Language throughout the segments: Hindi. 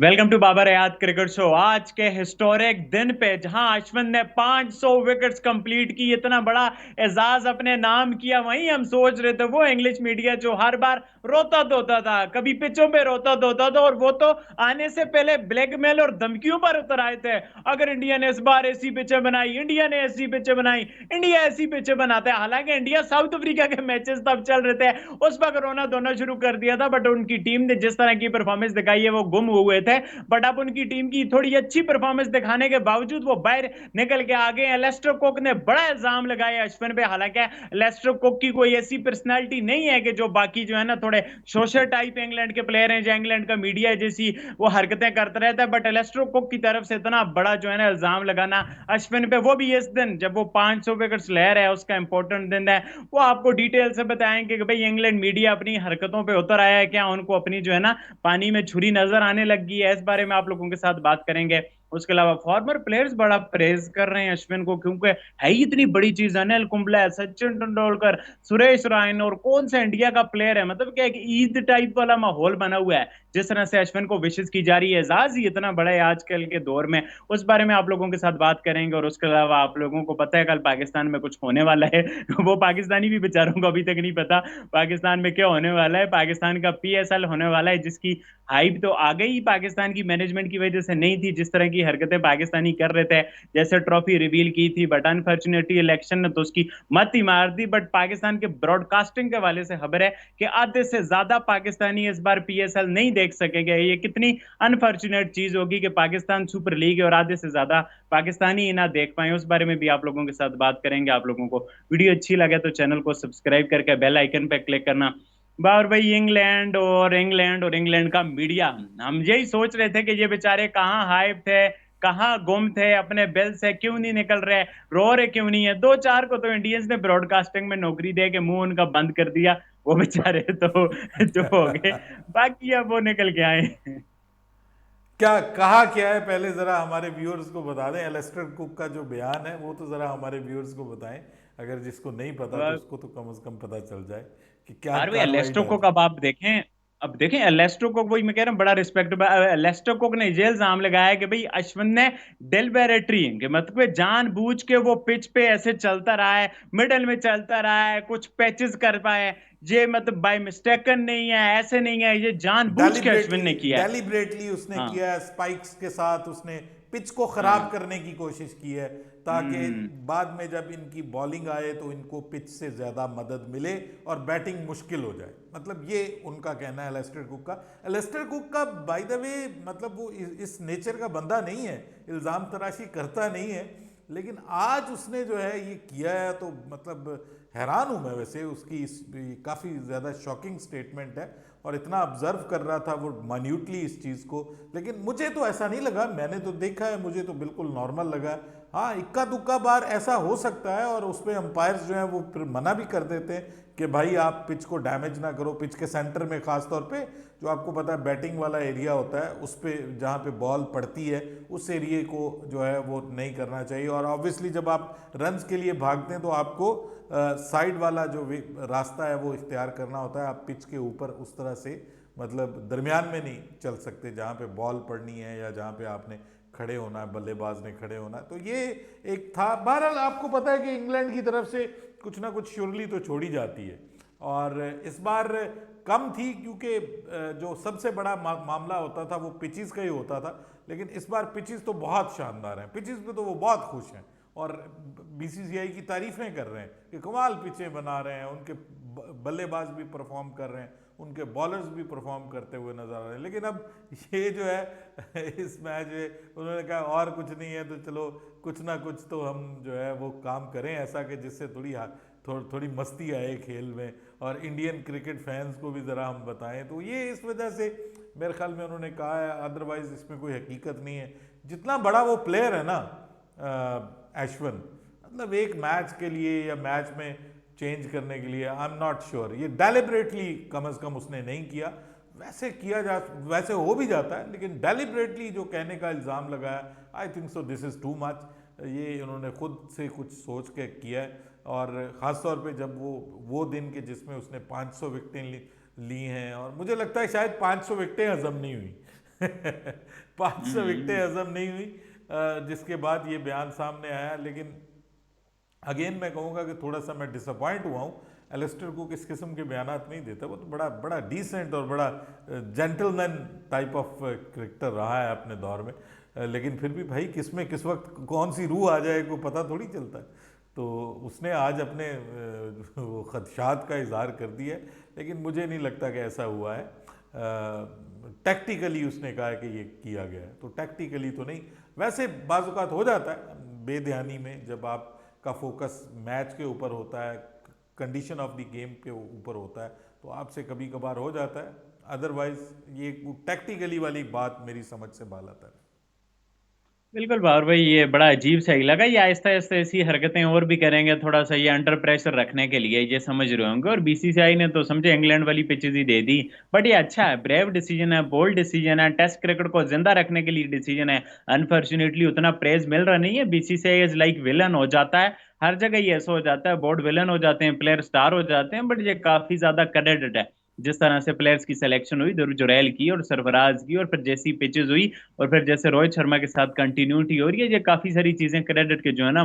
वेलकम टू बाबर याद क्रिकेट शो। आज के हिस्टोरिक दिन पे जहां अश्विन ने 500 विकेट्स कंप्लीट की, इतना बड़ा एजाज अपने नाम किया, वहीं हम सोच रहे थे वो इंग्लिश मीडिया जो हर बार रोता धोता था, कभी पिचों पे रोता धोता था, और वो तो आने से पहले ब्लैकमेल और धमकियों पर उतर आए थे। अगर इंडिया ने इस बार ऐसी पिचें बनाई, इंडिया ने ऐसी पिचें बनाई, इंडिया ऐसी पिचें बनाता है। हालांकि इंडिया साउथ अफ्रीका के मैचेस तब चल रहे थे, उस वक्त रोना धोना शुरू कर दिया था, बट उनकी टीम ने जिस तरह की परफॉर्मेंस दिखाई है वो गुम हुए थे। बट अब उनकी टीम की थोड़ी अच्छी परफॉर्मेंस दिखाने के बावजूद वो बाहर निकल के आ गए हैं। लेस्टर कुक ने बड़ा इल्जाम लगाया अश्विन पे। हालांकि लेस्टर कुक की कोई ऐसी पर्सनालिटी नहीं है कि जो बाकी जो है ना थोड़े सोशल टाइप इंग्लैंड के प्लेयर हैं, जो इंग्लैंड का मीडिया जैसी वो हरकतें करते रहता है, बट लेस्टर कुक की तरफ से इतना बड़ा जो है ना इल्जाम लगाना अश्विन पे, वो भी इस दिन जब वो 500 विकेट्स ले रहे हैं, उसका इंपॉर्टेंट दिन है। वो आपको डिटेल से बताएंगे कि भाई इंग्लैंड मीडिया अपनी हरकतों पे उतर आया है क्या, उनको अपनी जो है ना पानी में छुरी नजर आने लग गई है, इस बारे में आप लोगों के साथ बात करेंगे। उसके अलावा फॉर्मर प्लेयर्स बड़ा प्रेज कर रहे हैं अश्विन को, क्योंकि है ही इतनी बड़ी चीज। अनिल कुंबले, सचिन तेंदुलकर, सुरेश रायन, और कौन सा इंडिया का प्लेयर है, मतलब क्या एक ईद टाइप वाला माहौल बना हुआ है जिस तरह से अश्विन को विशेष की जा रही है। एजाज ही इतना बड़ा है आजकल के दौर में, उस बारे में आप लोगों के साथ बात करेंगे। और उसके अलावा आप लोगों को पता है कल पाकिस्तान में कुछ होने वाला है वो पाकिस्तानी भी बेचारों को अभी तक नहीं पता पाकिस्तान में क्या होने वाला है। पाकिस्तान का पीएसएल होने वाला है, जिसकी हाइप तो आ गई पाकिस्तान की मैनेजमेंट की वजह से नहीं थी, जिस तरह की हरकतें पाकिस्तानी कर रहे थे, जैसे ट्रॉफी रिवील की थी, बट अनफॉर्चुनेटली इलेक्शन ने तो उसकी मत ही मार दी। बट पाकिस्तान के ब्रॉडकास्टिंग के वाले से खबर है कि आधे से ज्यादा पाकिस्तानी इस बार पीएसएल नहीं देख सकेंगे। ये कितनी अनफॉर्चुनेट चीज होगी कि पाकिस्तान सुपर लीग है और आधे से ज्यादा पाकिस्तानी ही ना देख पाए। उस बारे में भी आप लोगों के साथ बात करेंगे। आप लोगों को वीडियो अच्छी लगे तो चैनल को सब्सक्राइब करके बेल आइकन पे क्लिक करना। बार भाई, इंग्लैंड का मीडिया, हम यही सोच रहे थे कि ये बेचारे कहाँ हाइप थे, कहाँ गुम थे, अपने बिल से क्यों नहीं निकल रहे, रो रहे क्यों नहीं है। दो चार को तो इंडियंस ने ब्रॉडकास्टिंग में नौकरी दे के मुंह उनका बंद कर दिया, वो बेचारे तो चुप हो गए। बाकी अब वो निकल के आए। क्या कहा क्या है, पहले जरा हमारे व्यूअर्स को बता दें। एलेस्टर कुक का जो बयान है वो तो जरा हमारे व्यूअर्स को बताएं। अगर जिसको नहीं पता तो उसको तो कम से कम पता चल जाए कि क्या यार भाई कार्रवाई एलेस्टो को डाली। कब आप देखें, अब देखें एलेस्टो को, वही मैं कह रहा हूँ बड़ा रिस्पेक्ट। एलेस्टो को ने ये इल्जाम लगाया कि भाई अश्विन ने डेलिबरेटरी कि मतलब जानबूझ के वो पिच पे ऐसे चलता रहा है, मिडल में चलता रहा है, कुछ पैचेस कर पाए, ये मतलब बाय मिस्टेकन नहीं है, ऐसे नहीं है, ये जानबूझ के अश्विन डेलिब्रेटली ने किया है। डेलिब्रेटली उसने हाँ किया है, स्पाइक्स के साथ उसने पिच को खराब हाँ। करने की कोशिश की है, ताकि हम्म। बाद में जब इनकी बॉलिंग आए तो इनको पिच से ज्यादा मदद मिले और बैटिंग मुश्किल हो जाए। मतलब ये उनका कहना है एलेस्टर कुक का। एलेस्टर कुक का बाय द वे मतलब वो इस नेचर का बंदा नहीं है, इल्जाम तराशी करता नहीं है, लेकिन आज उसने जो है ये किया है तो मतलब हैरान हूं मैं। वैसे उसकी काफ़ी ज़्यादा शॉकिंग स्टेटमेंट है और इतना ऑब्जर्व कर रहा था वो मान्यूटली इस चीज़ को, लेकिन मुझे तो ऐसा नहीं लगा। मैंने तो देखा है, मुझे तो बिल्कुल नॉर्मल लगा। हाँ, इक्का दुक्का बार ऐसा हो सकता है और उस पर अंपायर्स जो है वो फिर मना भी कर देते हैं कि भाई आप पिच को डैमेज ना करो। पिच के सेंटर में खास तौर पे जो आपको पता है बैटिंग वाला एरिया होता है, उस पे जहाँ पे बॉल पड़ती है उस एरिए को जो है वो नहीं करना चाहिए। और ऑब्वियसली जब आप रन्स के लिए भागते हैं तो आपको साइड वाला जो रास्ता है वो इख्तियार करना होता है। आप पिच के ऊपर उस तरह से मतलब दरमियान में नहीं चल सकते जहाँ पे बॉल पड़नी है या जहाँ पे आपने खड़े होना है, बल्लेबाज ने खड़े होना है। तो ये एक था। बहरहाल आपको पता है कि इंग्लैंड की तरफ से कुछ ना कुछ शुरली तो छोड़ी जाती है और इस बार कम थी क्योंकि जो सबसे बड़ा मामला होता था वो पिचेस का ही होता था, लेकिन इस बार पिचेस तो बहुत शानदार हैं। पिचेस पे तो वो बहुत खुश हैं और बीसीसीआई की तारीफें कर रहे हैं कि कमाल पिचें बना रहे हैं, उनके बल्लेबाज भी परफॉर्म कर रहे हैं, उनके बॉलर्स भी परफॉर्म करते हुए नजर आ रहे हैं। लेकिन अब ये जो है इस मैच में उन्होंने कहा और कुछ नहीं है तो चलो कुछ ना कुछ तो हम जो है वो काम करें ऐसा कि जिससे थोड़ी मस्ती आए खेल में और इंडियन क्रिकेट फैंस को भी ज़रा हम बताएं। तो ये इस वजह से मेरे ख्याल में उन्होंने कहा है, अदरवाइज इसमें कोई हकीकत नहीं है। जितना बड़ा वो प्लेयर है ना अश्विन, मतलब एक मैच के लिए या मैच में चेंज करने के लिए आई एम नॉट श्योर ये डेलिबरेटली कम से कम उसने नहीं किया। वैसे किया जा वैसे हो भी जाता है, लेकिन डेलिबरेटली जो कहने का इल्ज़ाम लगाया, I think so this is too much. ये उन्होंने खुद से कुछ सोच के किया है और ख़ास तौर पे जब वो दिन के जिसमें उसने 500 विकेटें ली हैं और मुझे लगता है शायद 500 विकेटें हजम नहीं हुई 500 विकेटें हजम नहीं हुई, जिसके बाद ये बयान सामने आया। लेकिन अगेन मैं कहूँगा कि थोड़ा सा मैं डिसअपॉइंट हुआ हूँ। एलिस्टर कुक इस किस्म के बयानात नहीं देता, वो तो बड़ा बड़ा डिसेंट और बड़ा जेंटलमैन टाइप ऑफ क्रिकेटर रहा है अपने दौर में। लेकिन फिर भी भाई किस में किस वक्त कौन सी रूह आ जाए को पता थोड़ी चलता है। तो उसने आज अपने वो खदशात का इजहार कर दिया है, लेकिन मुझे नहीं लगता कि ऐसा हुआ है। टैक्टिकली उसने कहा है कि ये किया गया है, तो टैक्टिकली तो नहीं। वैसे बाज़-औक़ात हो जाता है बेध्यानी में, जब आपका फोकस मैच के ऊपर होता है, कंडीशन ऑफ द गेम के ऊपर होता है, तो आपसे कभी कभार हो जाता है। अदरवाइज ये टैक्टिकली वाली बात मेरी समझ से बाहर आता है। बिल्कुल बाबर भाई, ये बड़ा अजीब सा ही लगा। ये आहिस्ता आहिस्ता ऐसी हरकतें और भी करेंगे, थोड़ा सा ये अंडर प्रेशर रखने के लिए, ये समझ रहे होंगे। और बीसीसीआई ने तो समझे इंग्लैंड वाली pitches he they the. But ये अच्छा है, ब्रेव डिसीजन है, बोल्ड डिसीजन है, टेस्ट क्रिकेट को जिंदा रखने के लिए डिसीजन है। अनफॉर्चुनेटली उतना प्रेज मिल रहा नहीं है। बीसीसीआई इज लाइक विलन हो जाता है, हर जगह ये ऐसा हो जाता है, बोर्ड विलन हो जाते हैं, प्लेयर स्टार हो जाते हैं। बट ये काफी ज्यादा क्रेडिट है जिस तरह से प्लेयर्स की सिलेक्शन हुई, जुरैल की और सरफराज की, और फिर जैसी पिचेस हुई, और फिर जैसे रोहित शर्मा के साथ कंटिन्यूटी हो रही है। ये काफी सारी चीजें क्रेडिट के जो है ना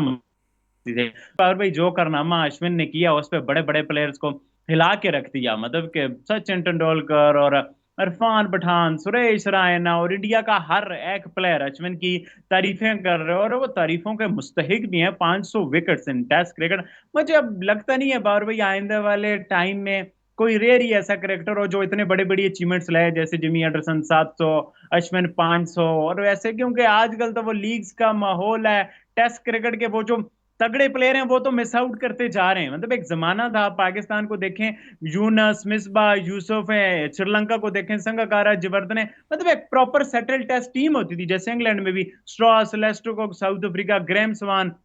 चीजें। और भाई जो कारनामा अश्विन ने किया, उस पे बड़े बड़े प्लेयर्स को हिला के रख दिया। मतलब कि सचिन तेंदुलकर और इरफान पठान, सुरेश रैना और इंडिया का हर एक प्लेयर अश्विन की तारीफें कर रहे हो, और वो तारीफों के मुस्तहिक भी हैं। 500 विकेट्स इन टेस्ट क्रिकेट। मुझे अब लगता नहीं है बाबर भाई आइंदा वाले टाइम में कोई रेयर ही ऐसा क्रिकेटर हो जो इतने बड़े बड़ी अचीवमेंट्स लाए, जैसे जिमी एंडरसन 700, अश्विन 500 और वैसे। क्योंकि आजकल तो वो लीग्स का माहौल है, टेस्ट क्रिकेट के वो जो तगड़े प्लेयर हैं वो तो मिस आउट करते जा रहे हैं। मतलब एक जमाना था, पाकिस्तान को देखें, यूनस, मिसबा, यूसुफ है, श्रीलंका को देखें, संगकारा, जयवर्धने, मतलब एक प्रॉपर सेटल टेस्ट टीम होती थी। जैसे इंग्लैंड में भी स्ट्रॉस, लेस्टरकुक, साउथ अफ्रीका, ग्रैम स्वान,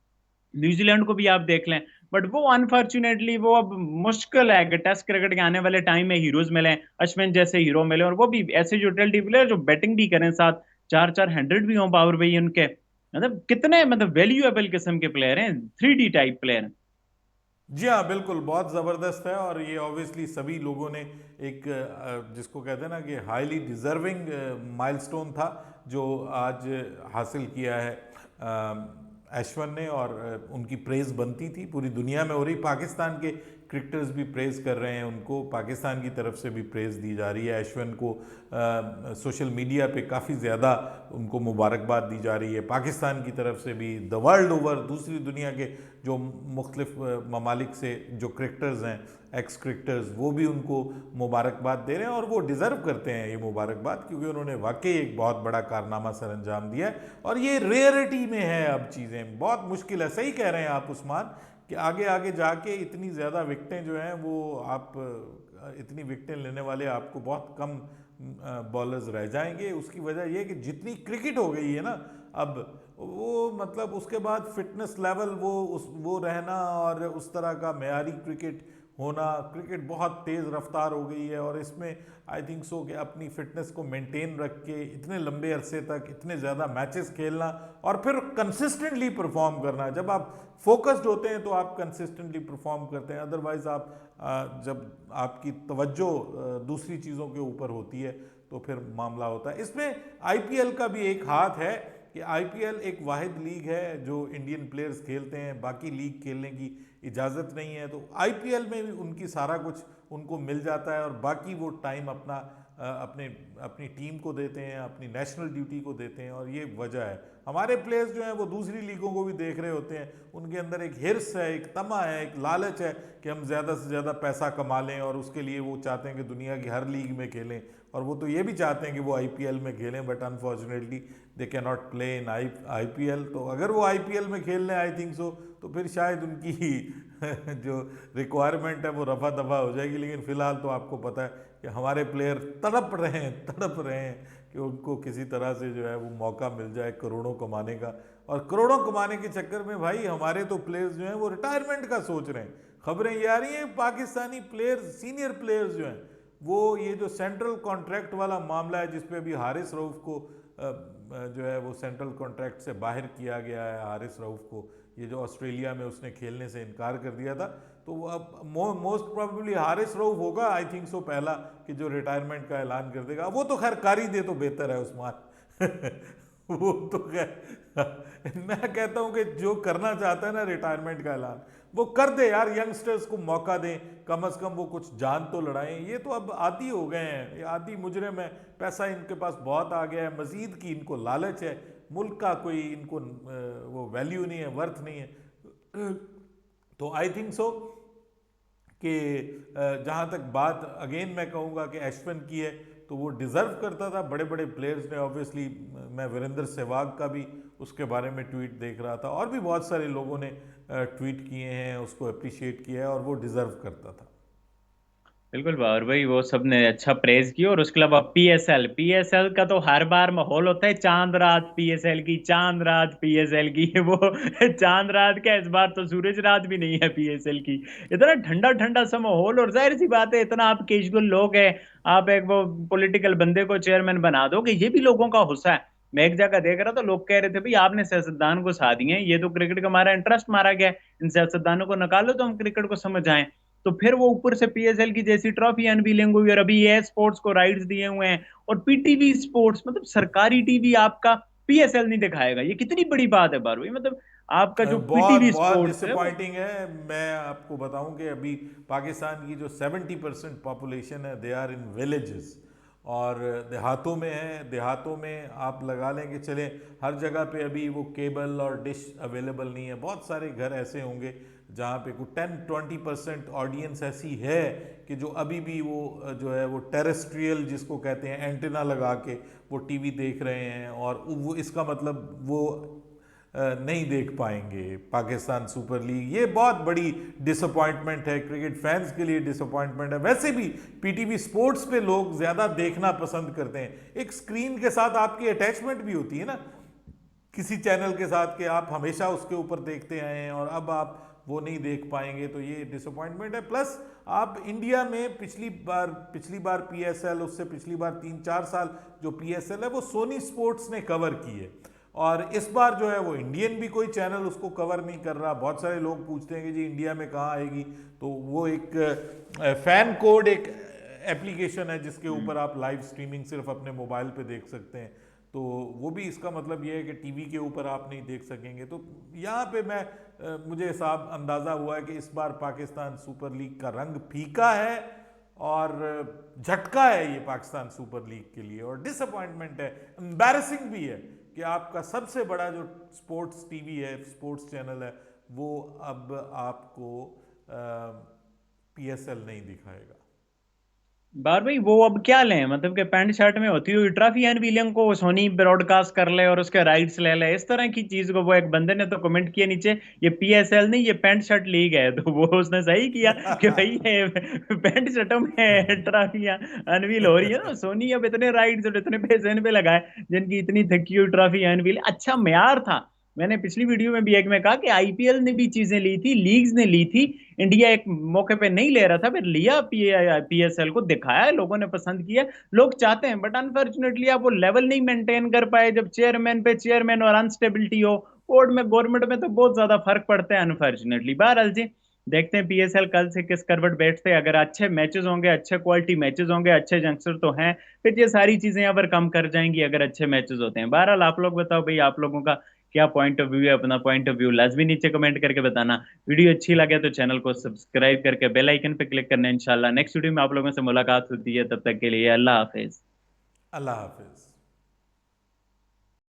न्यूजीलैंड को भी आप देख लें। बट वो अनफॉर्चुनेटली वो अब मुश्किल है कि टेस्ट क्रिकेट के आने वाले टाइम में हीरोज मिले, अश्विन जैसे हीरो मिले, और वो भी ऐसे यूटिलिटी प्लेयर जो बैटिंग भी करें, साथ चार चार हंड्रेड भी हों पावर भाई उनके। मतलब कितने मतलब वैल्यूएबल किस्म के प्लेयर हैं, 3D टाइप प्लेयर हैं। जी हाँ, बिल्कुल बहुत ज़बरदस्त है। और ये ऑब्वियसली सभी लोगों ने एक जिसको कहते हैं ना कि हाईली डिज़र्विंग माइलस्टोन था जो आज हासिल किया है अश्विन ने। और उनकी प्रेज़ बनती थी, पूरी दुनिया में हो रही। पाकिस्तान के क्रिकेटर्स भी प्रेज़ कर रहे हैं उनको, पाकिस्तान की तरफ से भी प्रेज़ दी जा रही है अश्विन को। सोशल मीडिया पे काफ़ी ज़्यादा उनको मुबारकबाद दी जा रही है पाकिस्तान की तरफ से भी। द वर्ल्ड ओवर दूसरी दुनिया के जो मुख्तलिफ ममालिक से जो क्रिकेटर्स हैं, एक्स क्रिकेटर्स, वो भी उनको मुबारकबाद दे रहे हैं। और वो डिज़र्व करते हैं ये मुबारकबाद, क्योंकि उन्होंने वाकई एक बहुत बड़ा कारनामा सर अंजाम दिया है। और ये रेयरिटी में है, अब चीज़ें बहुत मुश्किल है। सही कह रहे हैं आप उस्मान कि आगे आगे जाके इतनी ज़्यादा विकटें जो हैं वो आप इतनी विकटें लेने वाले आपको बहुत कम बॉलर्स रह जाएंगे। उसकी वजह यह कि जितनी क्रिकेट हो गई है ना अब, वो मतलब उसके बाद फिटनेस लेवल वो रहना और उस तरह का मेयारी क्रिकेट होना, क्रिकेट बहुत तेज़ रफ्तार हो गई है। और इसमें आई थिंक सो कि अपनी फिटनेस को मेंटेन रख के इतने लंबे अरसे तक इतने ज़्यादा मैचेस खेलना और फिर कंसिस्टेंटली परफॉर्म करना। जब आप फोकस्ड होते हैं तो आप कंसिस्टेंटली परफॉर्म करते हैं। अदरवाइज़ आप जब आपकी तवज्जो दूसरी चीज़ों के ऊपर होती है तो फिर मामला होता है। इसमें आईपीएल का भी एक हाथ है कि आईपीएल एक वाहिद लीग है जो इंडियन प्लेयर्स खेलते हैं, बाकी लीग खेलने की इजाज़त नहीं है। तो आईपीएल में भी उनकी सारा कुछ उनको मिल जाता है और बाकी वो टाइम अपना अपनी टीम को देते हैं, अपनी नेशनल ड्यूटी को देते हैं। और ये वजह है। हमारे प्लेयर्स जो हैं वो दूसरी लीगों को भी देख रहे होते हैं, उनके अंदर एक हिर्स है, एक तमा है, एक लालच है कि हम ज़्यादा से ज़्यादा पैसा कमा लें। और उसके लिए वो चाहते हैं कि दुनिया की हर लीग में खेलें। और वो तो ये भी चाहते हैं कि वो आईपीएल में खेलें, but unfortunately they can not play in IPL. तो अगर वो आईपीएल में खेल लें आई थिंक सो, तो फिर शायद उनकी जो रिक्वायरमेंट है वो रफा दफा हो जाएगी। लेकिन फ़िलहाल तो आपको पता है कि हमारे प्लेयर तड़प रहे हैं कि उनको किसी तरह से जो है वो मौका मिल जाए करोड़ों कमाने का। और करोड़ों कमाने के चक्कर में भाई हमारे तो प्लेयर्स जो हैं वो रिटायरमेंट का सोच रहे हैं। खबरें ये आ रही हैं पाकिस्तानी प्लेयर्स, सीनियर प्लेयर्स जो हैं वो, ये जो सेंट्रल कॉन्ट्रैक्ट वाला मामला है जिसपे अभी हारिस रऊफ़ को जो है वो सेंट्रल कॉन्ट्रैक्ट से बाहर किया गया है। हारिस रऊफ़ को, ये जो ऑस्ट्रेलिया में उसने खेलने से इनकार कर दिया था, तो अब मोस्ट प्रोबेबली हारिस रऊफ होगा, आई थिंक सो, पहला कि जो रिटायरमेंट का ऐलान कर देगा। वो तो खैर कर ही दे तो बेहतर है उस्मान। वो तो खैर मैं कहता हूं कि जो करना चाहता है ना रिटायरमेंट का ऐलान, वो कर दे यार, यंगस्टर्स को मौका दें, कम से कम वो कुछ जान तो लड़ाएं। ये तो अब आदी हो गए हैं, ये आदी मुजरिम है, पैसा इनके पास बहुत आ गया है, मजीद की इनको लालच है, मुल्क का कोई इनको वो वैल्यू नहीं है, वर्थ नहीं है। तो आई थिंक सो कि जहाँ तक बात अगेन मैं कहूँगा कि अश्विन की है, तो वो डिज़र्व करता था। बड़े बड़े प्लेयर्स ने ऑब्वियसली, मैं वीरेंद्र सहवाग का भी उसके बारे में ट्वीट देख रहा था, और भी बहुत सारे लोगों ने ट्वीट किए हैं, उसको अप्रिशिएट किया है, और वो डिज़र्व करता था। बिल्कुल बाबर भाई, वो सब ने अच्छा प्रेज किया। और उसके अलावा पीएसएल, पीएसएल का तो हर बार माहौल होता है चांद रात पीएसएल की, चांद रात पीएसएल की। वो चांद रात क्या, इस बार तो सूरज रात भी नहीं है पीएसएल की। इतना ठंडा ठंडा सा माहौल, और जाहिर सी बात है, इतना आप कैजुअल लोग हैं, आप एक वो पॉलिटिकल बंदे को चेयरमैन बना दोगे, ये भी लोगों का गुस्सा है। मैं एक जगह देख रहा था, लोग कह रहे थे भाई आपने सियासतदान को साथ दिए हैं, ये तो क्रिकेट का हमारा इंटरेस्ट मारा गया है, इन सियासतदानों को निकालो तो हम क्रिकेट को समझ आए। तो फिर वो ऊपर से पीएसएल की जैसी ट्रॉफी अनवीलिंग हुई, और अभी ये स्पोर्ट्स को राइट्स दिए हुए हैं, और पीटीवी स्पोर्ट्स मतलब सरकारी टीवी आपका पीएसएल नहीं दिखाएगा, ये कितनी बड़ी बात है बारहवीं। मतलब आपका जो बहुत पीटीवी बहुत स्पोर्ट्स है वो। डिसअपॉइंटिंग है। मैं आपको बताऊं कि अभी पाकिस्तान की जो 70% पॉपुलेशन है, दे आर इन विलेजेस, और देहातों में है। देहातों में आप लगा लें कि चले हर जगह पे अभी वो केबल और डिश अवेलेबल नहीं है। बहुत सारे घर ऐसे होंगे जहाँ पे कुछ 10-20% ऑडियंस ऐसी है कि जो अभी भी वो जो है वो टेरेस्ट्रियल जिसको कहते हैं एंटीना लगा के वो टीवी देख रहे हैं, और वो इसका मतलब वो नहीं देख पाएंगे पाकिस्तान सुपर लीग। ये बहुत बड़ी डिसअपॉइंटमेंट है, क्रिकेट फैंस के लिए डिसअपॉइंटमेंट है। वैसे भी पीटीवी स्पोर्ट्स पे लोग ज़्यादा देखना पसंद करते हैं। एक स्क्रीन के साथ आपकी अटैचमेंट भी होती है ना, किसी चैनल के साथ, कि आप हमेशा उसके ऊपर देखते आए हैं, और अब आप वो नहीं देख पाएंगे, तो ये डिसअपॉइंटमेंट है। प्लस आप इंडिया में पिछली बार पीएसएल, उससे पिछली बार 3-4 साल जो पीएसएल है वो सोनी स्पोर्ट्स ने कवर की है, और इस बार जो है वो इंडियन भी कोई चैनल उसको कवर नहीं कर रहा। बहुत सारे लोग पूछते हैं कि जी इंडिया में कहाँ आएगी, तो वो एक फैन कोड, एक एप्लीकेशन है जिसके ऊपर आप लाइव स्ट्रीमिंग सिर्फ अपने मोबाइल पे देख सकते हैं। तो वो भी इसका मतलब ये है कि टीवी के ऊपर आप नहीं देख सकेंगे। तो यहाँ पे मुझे साहब अंदाज़ा हुआ है कि इस बार पाकिस्तान सुपर लीग का रंग फीका है, और झटका है ये पाकिस्तान सुपर लीग के लिए, और डिसअपॉइंटमेंट है, एम्बैरसिंग भी है कि आपका सबसे बड़ा जो स्पोर्ट्स टीवी है, स्पोर्ट्स चैनल है, वो अब आपको पीएसएल नहीं दिखाएगा। बार भाई वो अब क्या लें, मतलब कि पैंट शर्ट में होती हुई ट्रॉफी अनवीलिंग को सोनी ब्रॉडकास्ट कर ले और उसके राइट्स ले ले, इस तरह की चीज को। वो एक बंदे ने तो कमेंट किया नीचे, ये पीएसएल नहीं ये पैंट शर्ट लीग है। तो वो उसने सही किया कि भाई ये पैंट शर्टों में ट्रॉफियां अनवील हो रही है ना। सोनी अब इतने राइट्स और इतने पैसे इन पे लगाए, जिनकी इतनी थकी हुई ट्रॉफी अनवील। अच्छा म्यार था, मैंने पिछली वीडियो में भी एक में कहा कि आईपीएल ने भी चीजें ली थी, लीग्स ने ली थी, इंडिया एक मौके पे नहीं ले रहा था, फिर लिया पीएसएल को, दिखाया, लोगों ने पसंद किया, लोग चाहते हैं। बट अनफॉर्चुनेटली आप वो लेवल नहीं मेंटेन कर पाए, जब चेयरमैन पे चेयरमैन और अनस्टेबिलिटी हो। बोर्ड में गवर्नमेंट में तो बहुत ज्यादा फर्क पड़ता है अनफॉर्चुनेटली। बहरहाल जी, देखते हैं पीएसएल कल से किस करवट बैठते हैं। अगर अच्छे मैचेस होंगे, अच्छे क्वालिटी मैचेस होंगे, अच्छे यंगस्टर तो हैं, फिर ये सारी चीजें यहाँ पर कम कर जाएंगी अगर अच्छे मैचेस होते हैं। बहरहाल आप लोग बताओ भाई, आप लोगों का क्या पॉइंट ऑफ व्यू है? अपना पॉइंट ऑफ व्यू लाजमी नीचे कमेंट करके बताना। वीडियो अच्छी लगे तो चैनल को सब्सक्राइब करके बेल आइकन पे क्लिक करना। इंशाल्लाह नेक्स्ट वीडियो में आप लोगों से मुलाकात होती है, तब तक के लिए अल्लाह हाफिज। अल्लाह हाफिज।